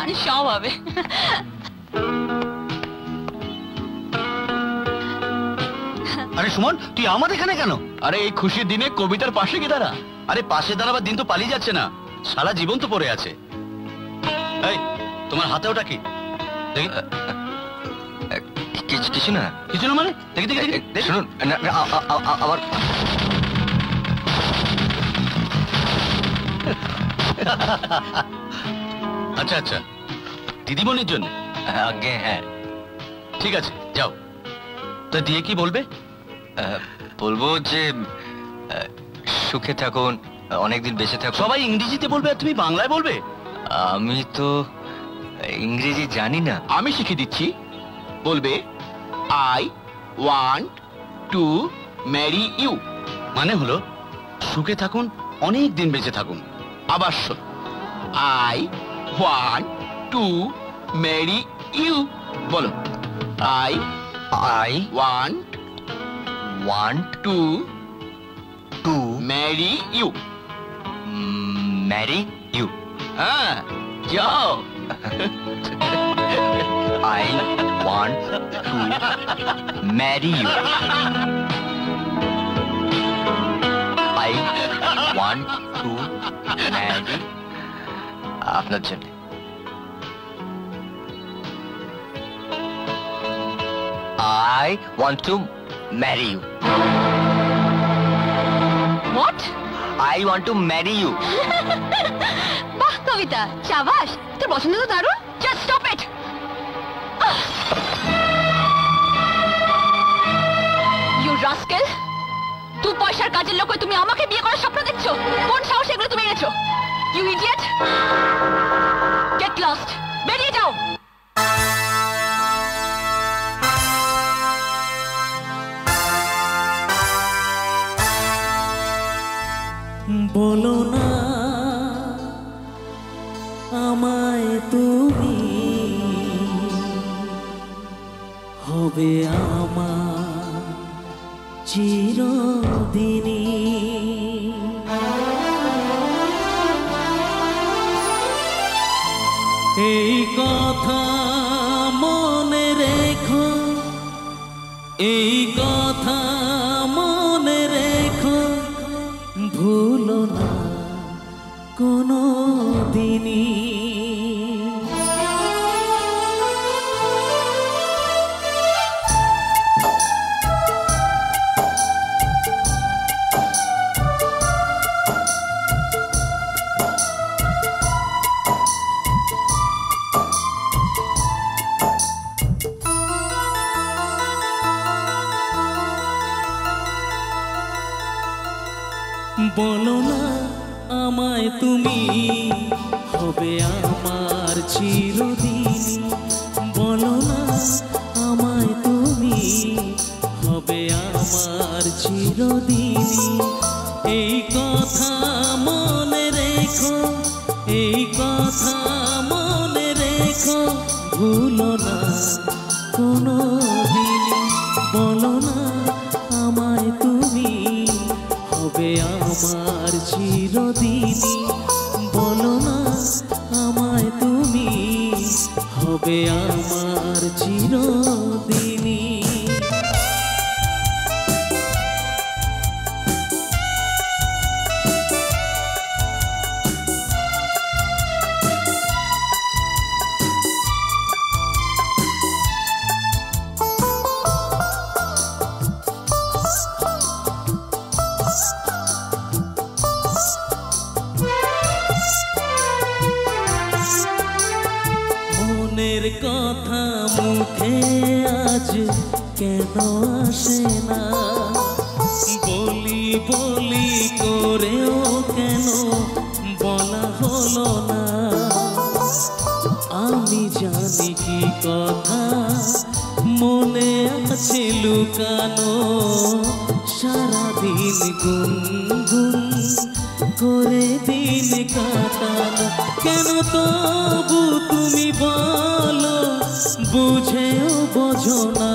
গান সব হবে। আরে সুমন, তুই আমাদের এখানে কেন? আরে এই খুশির দিনে কবিতার পাশে কি দাঁড়া। আরে পাশে দাঁড়াবার দিন তো পালিয়ে যাচ্ছে না, সারা জীবন তো পড়ে আছে। এই তোমার হাতে ওটা কি? কিছু না। কিছু না মানে? দেখি দেখি দেখি শুনুন আবার। আচ্ছা আচ্ছা, দিদিমণির জন্য? আগে হ্যাঁ। ঠিক আছে যাও। তা দিয়ে কি বলবে? বলবো যে সুখে থাকুন, অনেকদিন বেঁচে থাকুন। সবাই ইংরেজিতে বলবে আর তুমি বাংলায় বলবে? আমি তো ইংরেজি জানি না। আমি শিখে দিচ্ছি। বলবে I want to marry you, মানে হলো সুখে থাকুন, অনেক দিন বেঁচে থাকুন। আবার শোন, I want to marry you. বলো, I want to marry you. Marry you. হ্যাঁ যাও। I want to marry you. I want to marry আপনার জন্য। I want to marry you. What? I want to marry you. বাহ কবিতা, শাবাশ, তোর পছন্দ তো দারুণ। Just stop it. You rascal! তুই পয়সার কাজের লোক হয়ে তুমি আমাকে বিয়ে করার স্বপ্ন দেখছো? কোন সাহসে এগুলো তুমি এনেছো? You idiot! Get lost! বেরিয়ে যাও। বলো না আমায় তুমি, হবে আমার চিরদিনই। এই কথা মনে রেখো, এই কথা মনে রেখো, ভুলো না কোনো দিনই। বলো না আমায় তুমি, হবে আমার চিরদিন। বলো না আমায় তুমি, হবে আমার চিরদিন। এই কথা মনে রেখো, এই কথা মনে রেখো, ভুলো না কোনো দিন। বলো না আমায় তুমি, হবে আমার চিরদিন। বলো না আমায় তুমি, হবে আমার চিরদিন। মনের কথা মুখে আজ কেন আসে না, বলি বলি করেও কেন বলা হলো না। আমি জানি কি কথা মনে আছে লুকানো, সারাদিন গুনগুন করে দিন কাটানো। কেন তবু তুমি বলো, বুঝেও বোঝো না।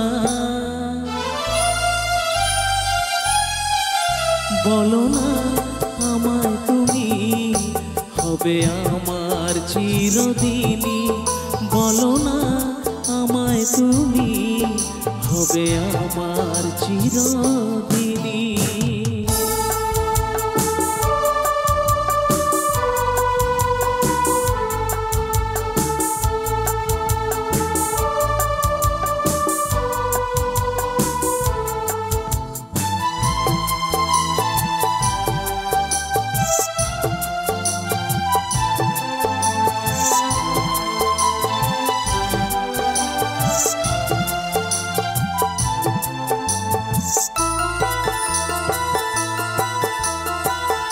বলো না আমায় তুমি, হবে আমার চিরদিনই বলো না আমায় তুমি হবে আমার চিরদিনই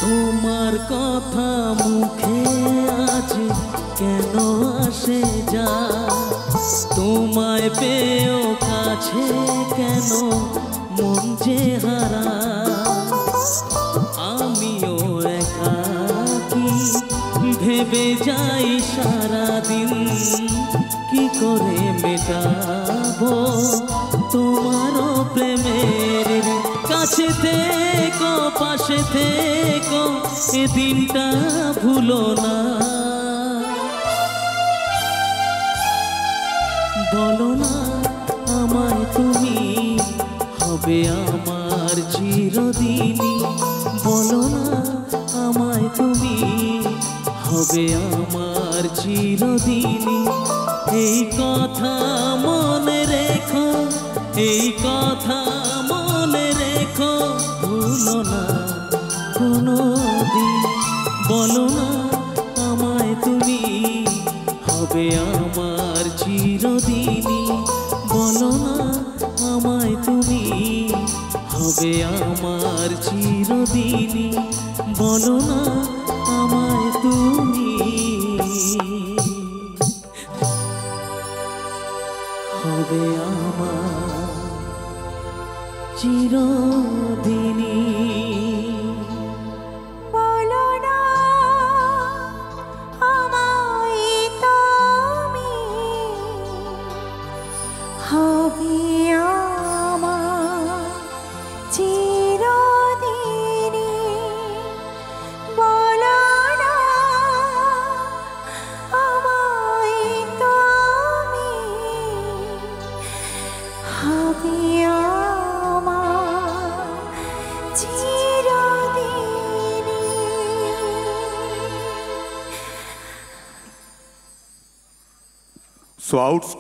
তোমার কথা মুখে আজ কেন আসে যা তোমায় পেয়েও কাছে কেন মন যে হারা আমিও একাকী ভেবে যাই সারাদিন কি করে মেটাবো তোমারও প্রেমের কাছে থেকো পাশে থেকো এ দিনটা ভুলো না বলো না আমায় তুমি হবে আমার চিরদিনই বলো না আমায় তুমি হবে আমার চিরদিনই এই কথা মনে রেখো এই কথা মনে রেখো ভুলো না কোনো দিন বলো না আমায় তুমি হবে আমার চিরদিনই বলো না আমায় তুমি হবে আমার চিরদিনই বলো না আমায় তুমি হবে আমার চিরদিনই বলো না আমায় তুমি হবে আমার চিরদিনই বলো না আমায় তুমি হবে আমার চিরদিনই So outstanding.